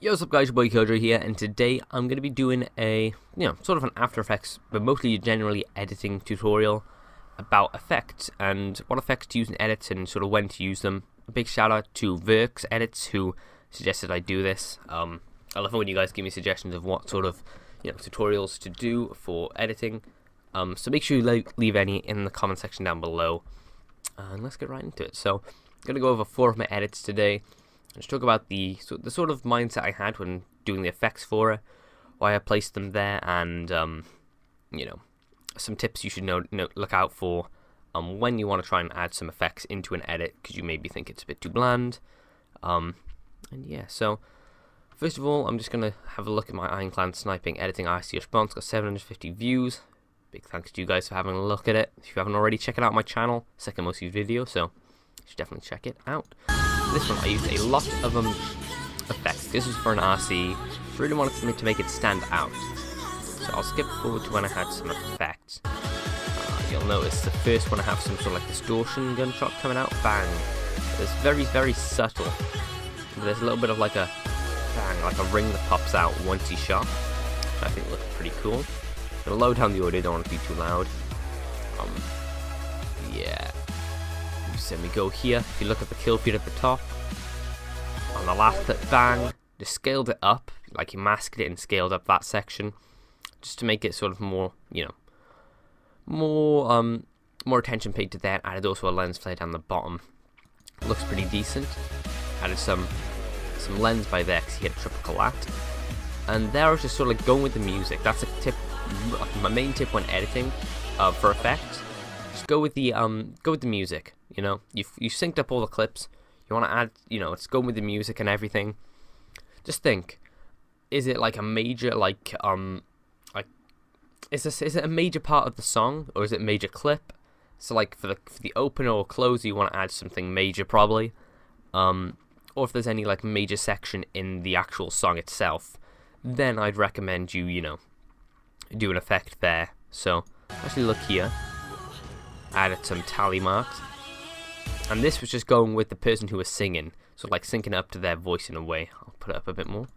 Yo, what's up guys, your boy vKilljoyy here, and today I'm going to be doing a, sort of an After Effects, but mostly generally editing tutorial about effects, and what effects to use in edits, and sort of when to use them. A big shout out to Verx edits, who suggested I do this. I love it when you guys give me suggestions of what sort of, tutorials to do for editing. So make sure you leave any in the comment section down below, and let's get right into it. So, I'm going to go over 4 of my edits today. Let's talk about the sort of mindset I had when doing the effects for it, why I placed them there, and some tips you should look out for when you want to try and add some effects into an edit, because you maybe think it's a bit too bland. And yeah, so first of all, I'm just gonna have a look at my Ironclad sniping editing IC response. It's got 750 views. Big thanks to you guys for having a look at it. If you haven't already, check it out on my channel. Second most viewed video, so you should definitely check it out. This one I used a lot of effects. This was for an RC. Really wanted to make it stand out. So I'll skip forward to when I had some effects. You'll notice the first one I have some sort of like distortion gunshot coming out. Bang. It's very, very subtle. But there's a little bit of like a bang, like a ring that pops out once he's shot, which I think looks pretty cool. I'm gonna low down the audio, don't want to be too loud. Yeah. So we go here. If you look at the kill feed at the top, on the last clip, bang, just scaled it up, like you masked it and scaled up that section, just to make it sort of more, more attention paid to that. Added also a lens flare down the bottom. Looks pretty decent. Added some lens by Verx. He had a triple collat, and there I was just sort of like going with the music. That's a tip, my main tip when editing for effects. Just go with the music. You synced up all the clips. You want to add, it's going with the music and everything. Just think, is it like a major, is it a major part of the song, or is it a major clip? So like for the opener or closer, you want to add something major probably. Or if there's any like major section in the actual song itself, then I'd recommend you, do an effect there. So actually look here. Added some tally marks, and this was just going with the person who was singing, so like syncing up to their voice in a way. I'll put it up a bit more,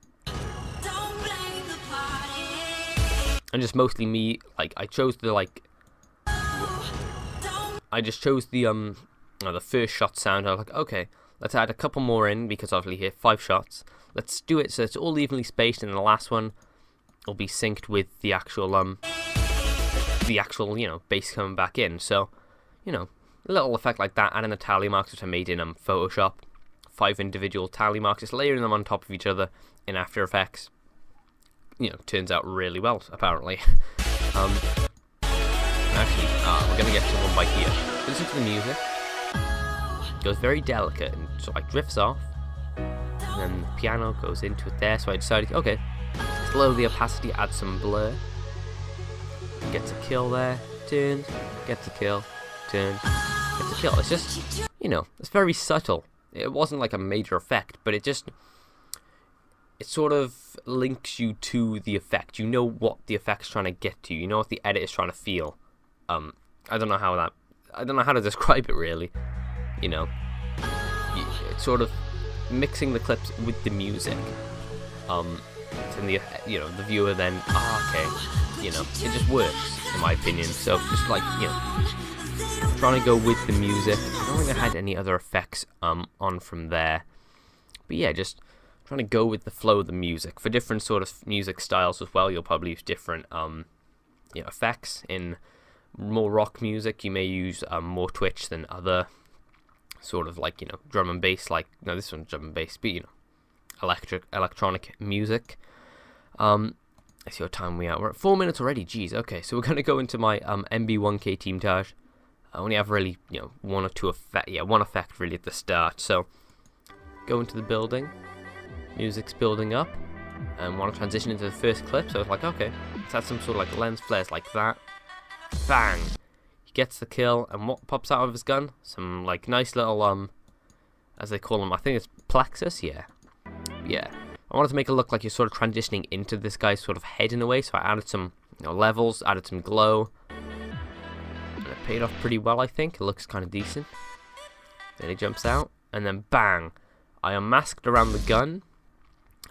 and just mostly me, like I chose the the first shot sound. I was like, okay, let's add a couple more in, because obviously here 5 shots. Let's do it so it's all evenly spaced, and the last one will be synced with the actual bass coming back in. So, a little effect like that, adding the tally marks which I made in Photoshop. 5 individual tally marks, just layering them on top of each other in After Effects. Turns out really well, apparently. Actually, we're going to get to one by here. Listen to the music. It goes very delicate and sort of like drifts off. And then the piano goes into it there, so I decided, okay, let's lower the opacity, add some blur. Gets a kill there, turns, gets a kill, turns, gets a kill. It's just, it's very subtle. It wasn't like a major effect, but it sort of links you to the effect. You know what the effect's trying to get to. You know what the edit is trying to feel. I don't know how to describe it really. It's sort of mixing the clips with the music. And the viewer then, okay. It just works, in my opinion. So just like, trying to go with the music. I don't think I had any other effects on from there. But yeah, just trying to go with the flow of the music. For different sort of music styles as well, you'll probably use different effects. In more rock music, you may use more twitch than other sort of like, drum and bass. Like, no, this one's drum and bass, but electronic music. I see what time we are. We're at 4 minutes already. Jeez. Okay, so we're gonna go into my MB1K team taj. I only have really, one or two effect. Yeah, one effect really at the start. So go into the building. Music's building up, and want to transition into the first clip. So it's like, okay, let's add some sort of like lens flares like that. Bang! He gets the kill, and what pops out of his gun? Some like nice little as they call them. I think it's plexus. Yeah. I wanted to make it look like you're sort of transitioning into this guy's sort of head in a way, so I added some levels, added some glow, and it paid off pretty well, I think. It looks kind of decent. Then he jumps out, and then bang! I unmasked around the gun,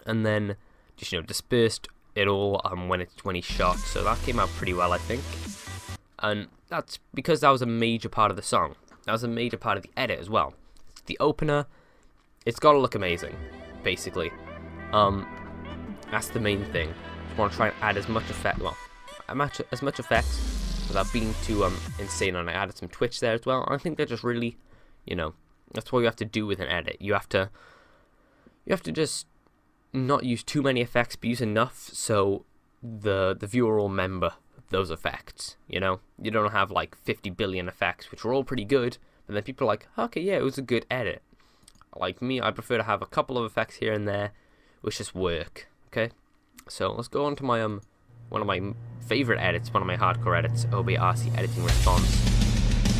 and then just dispersed it all when he shot. So that came out pretty well, I think, and that's because that was a major part of the song. That was a major part of the edit as well. The opener, it's got to look amazing, basically. That's the main thing. Just want to try and add as much effect, as much effects without being too insane on it. I added some twitch there as well. I think they're just really, that's what you have to do with an edit. You have to just not use too many effects, but use enough so the viewer will remember those effects. You don't have like 50 billion effects, which are all pretty good, but then people are like, okay, yeah, it was a good edit. Like me, I prefer to have a couple of effects here and there, which just work. Okay, so let's go on to my one of my favorite edits, one of my hardcore edits, OBRC editing response.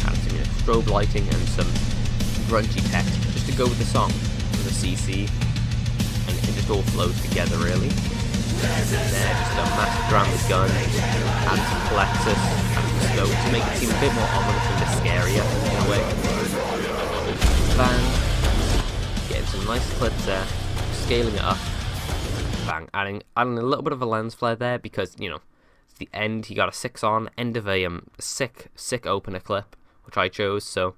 Add some strobe lighting and some grungy text just to go with the song, with the CC, and it just all flows together really. And there, just a massive drum with gun, add some plexus, add some scope to make it seem a bit more ominous and scarier in a way. Bang, getting some nice clips there, scaling it up. Bang, adding a little bit of a lens flare there because it's the end. He got a 6 on end of a sick opener clip, which I chose. So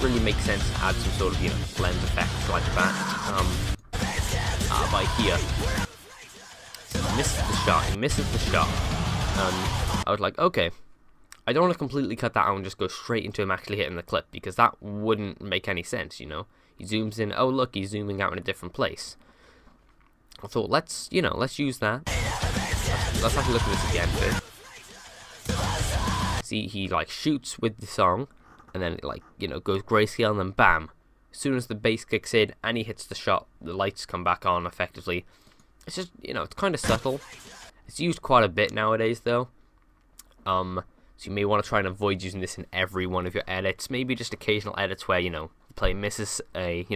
really makes sense to add some sort of lens effects like that. By here, he misses the shot. I was like, okay, I don't want to completely cut that out and just go straight into him actually hitting the clip because that wouldn't make any sense. He zooms in. Oh look, he's zooming out in a different place. I thought, let's use that. Let's have a look at this again first. See, he like shoots with the song, and then it goes grayscale, and then bam. As soon as the bass kicks in and he hits the shot, the lights come back on effectively. It's just, it's kind of subtle. It's used quite a bit nowadays though. So you may want to try and avoid using this in every one of your edits. Maybe just occasional edits where, the player misses a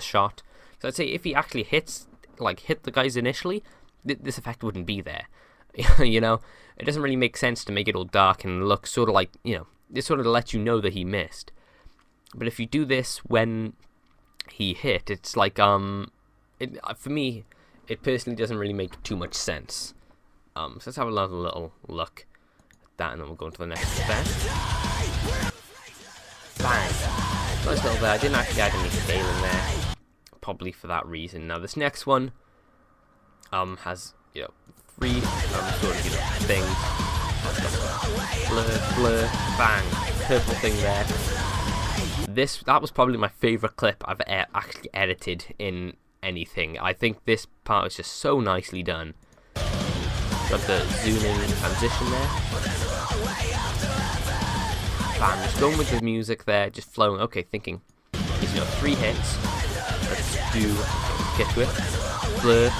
shot. So I'd say if he actually hit the guys initially, this effect wouldn't be there. It doesn't really make sense to make it all dark and look sort of like, it sort of lets you know that he missed. But if you do this when he hit, it's like, for me, it personally doesn't really make too much sense. So let's have another little look at that, and then we'll go on to the next effect. Bang! Nice little there. I didn't actually add any scaling there. Probably for that reason. Now this next one has 3 sort of things. Blur, bang, purple thing there. That was probably my favorite clip I've actually edited in anything. I think this part is just so nicely done. Got the zooming transition there. Bang, just going with the music there, just flowing. Okay, thinking he's 3 hits. Let's get to it. Blur,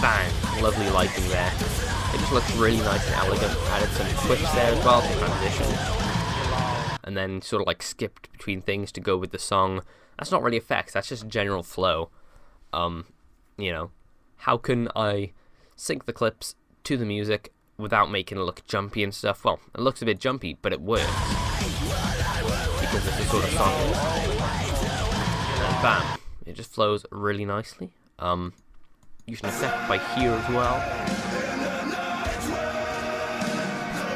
bang. Lovely lighting there. It just looks really nice and elegant. Added some twitch there as well to transition. And then sort of skipped between things to go with the song. That's not really effects, that's just general flow. How can I sync the clips to the music without making it look jumpy and stuff? Well, it looks a bit jumpy, but it works. Because it's the sort of song. And bam. It just flows really nicely. Use an effect by here as well.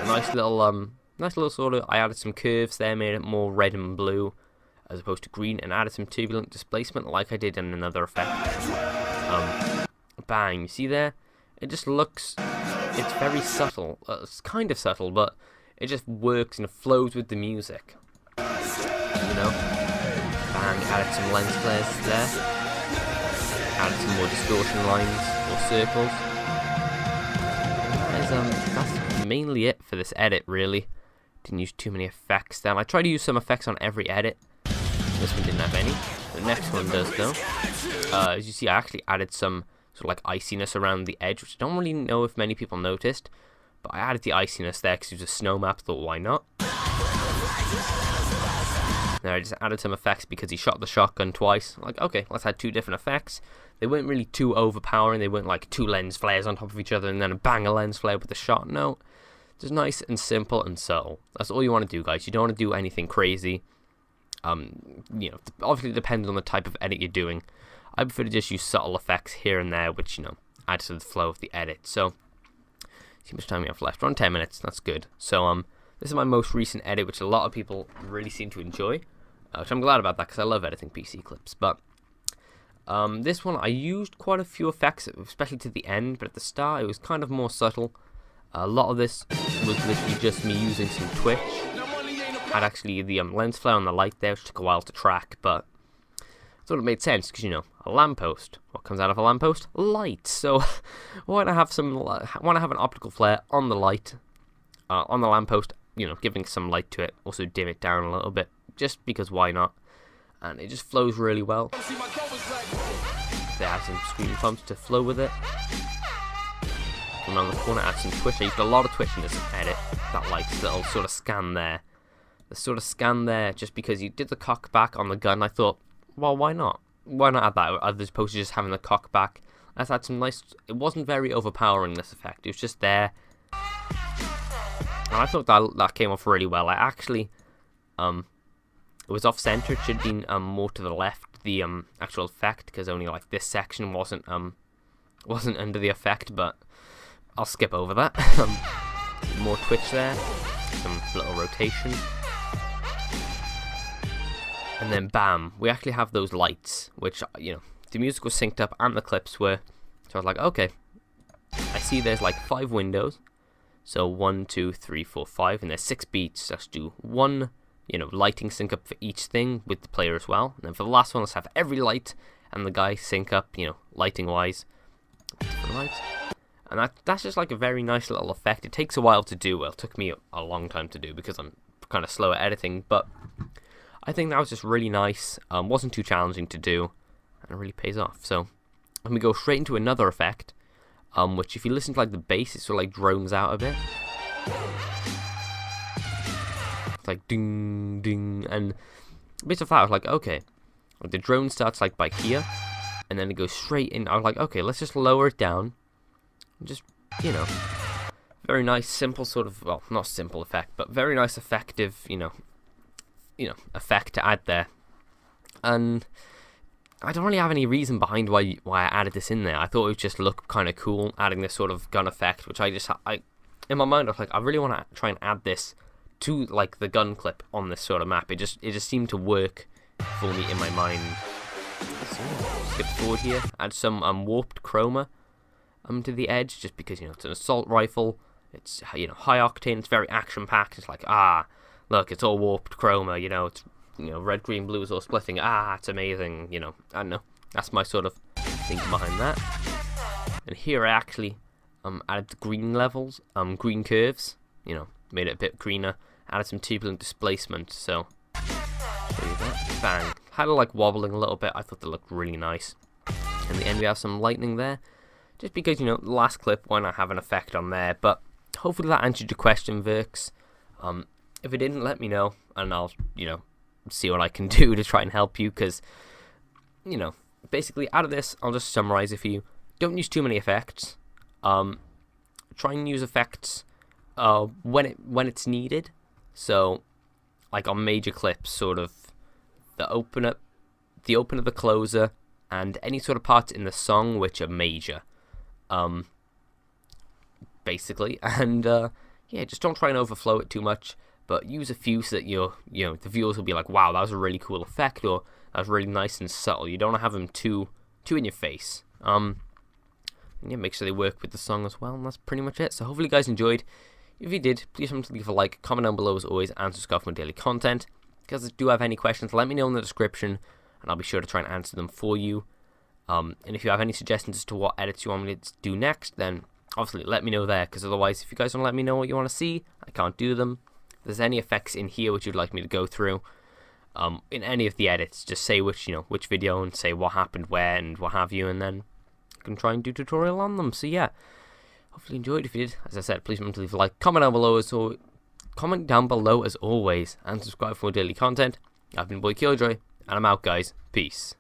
Nice little sort of. I added some curves there, made it more red and blue as opposed to green, and added some turbulent displacement like I did in another effect. Bang! You see there? It just looks. It's very subtle. It's kind of subtle, but it just works and it flows with the music. Bang, added some lens flares there. Added some more distortion lines or circles. That's mainly it for this edit, really. Didn't use too many effects there. I tried to use some effects on every edit. This one didn't have any. The next one does though. As you see, I actually added some sort of iciness around the edge, which I don't really know if many people noticed. But I added the iciness there because it was a snow map. Thought, why not? Now I just added some effects because he shot the shotgun twice. Okay, let's add 2 different effects. They weren't really too overpowering. They weren't 2 lens flares on top of each other and then bang a lens flare with the shot. No, just nice and simple and subtle. That's all you want to do, guys. You don't want to do anything crazy. Obviously it depends on the type of edit you're doing. I prefer to just use subtle effects here and there, which, you know, adds to the flow of the edit. So, see how much time we have left. We're on 10 minutes. That's good. So, this is my most recent edit, which a lot of people really seem to enjoy, which I'm glad about that because I love editing PC clips. But this one, I used quite a few effects, especially to the end, but at the start, it was kind of more subtle. A lot of this was literally just me using some twitch. Had actually the lens flare on the light there, which took a while to track, but I thought it made sense because, you know, a lamppost. What comes out of a lamppost? Light. So why not have an optical flare on the light, on the lamppost? You know, giving some light to it. Also dim it down a little bit, just because why not? And it just flows really well. They add some screen pumps to flow with it. And on the corner, add some twitch. I used a lot of twitch in this edit. That like little sort of scan there. The sort of scan there, just because you did the cock back on the gun, I thought, well, why not? Why not add that as opposed to just having the cock back? Let's add some nice. It wasn't very overpowering, this effect. It was just there. And I thought that came off really well. I actually, it was off center. It should have been more to the left, the actual effect, because only like this section wasn't under the effect. But I'll skip over that. More twitch there, some little rotation. And then bam, we actually have those lights, which, you know, the music was synced up and the clips were. So I was like, okay, I see there's like 5 windows. So 1, 2, 3, 4, 5, and there's 6 beats. Let's do one, you know, lighting sync up for each thing with the player as well. And then for the last one, let's have every light and the guy sync up, you know, lighting wise. Different lights. And that's just like a very nice little effect. It takes a while to do. Well, it took me a long time to do because I'm kind of slow at editing, but I think that was just really nice. Wasn't too challenging to do, and it really pays off. So, let me go straight into another effect, which if you listen to like the bass, it sort of like drones out a bit. It's like ding, ding, and bits of that. I was like, okay, like the drone starts like by here, and then it goes straight in. I was like, okay, let's just lower it down, and just, you know, very nice, simple sort of, well, not simple effect, but very nice, effective, you know, effect to add there. And I don't really have any reason behind why I added this in there. I thought it would just look kind of cool, adding this sort of gun effect, which I in my mind I was like, I really want to try and add this to like the gun clip on this sort of map. It just seemed to work for me in my mind. So, skip forward here, add some warped chroma to the edge, just because, you know, it's an assault rifle. It's, you know, high octane. It's very action packed. It's like, look, it's all warped chroma, you know, it's, you know, red, green, blue is all splitting. It's amazing, you know. I don't know. That's my sort of thinking behind that. And here I actually added the green levels, green curves, you know, made it a bit greener. Added some tubular displacement, so show you that. Bang. Had it like wobbling a little bit. I thought they looked really nice. In the end, we have some lightning there, just because, you know, last clip, why not have an effect on there? But hopefully that answered your question, Verx. If it didn't, let me know, and I'll, you know, see what I can do to try and help you, because, you know, basically out of this, I'll just summarize it for you. Don't use too many effects. Try and use effects when it's needed. So, like on major clips, sort of the opener, the closer, and any sort of parts in the song which are major. Basically, and yeah, just don't try and overflow it too much. But use a few so that the viewers will be like, wow, that was a really cool effect, or that was really nice and subtle. You don't want to have them too in your face. And yeah, make sure they work with the song as well, and that's pretty much it. So hopefully you guys enjoyed. If you did, please remember to leave a like, comment down below as always, and subscribe for more daily content. If you guys do have any questions, let me know in the description, and I'll be sure to try and answer them for you. And if you have any suggestions as to what edits you want me to do next, then obviously let me know there, because otherwise, if you guys don't let me know what you want to see, I can't do them. If there's any effects in here which you'd like me to go through, in any of the edits, just say which video, and say what happened where and what have you, and then I can try and do a tutorial on them. So yeah, hopefully you enjoyed. If you did, as I said, please remember to leave a like, comment down below as always, and subscribe for more daily content. I've been vKilljoyy, and I'm out, guys. Peace.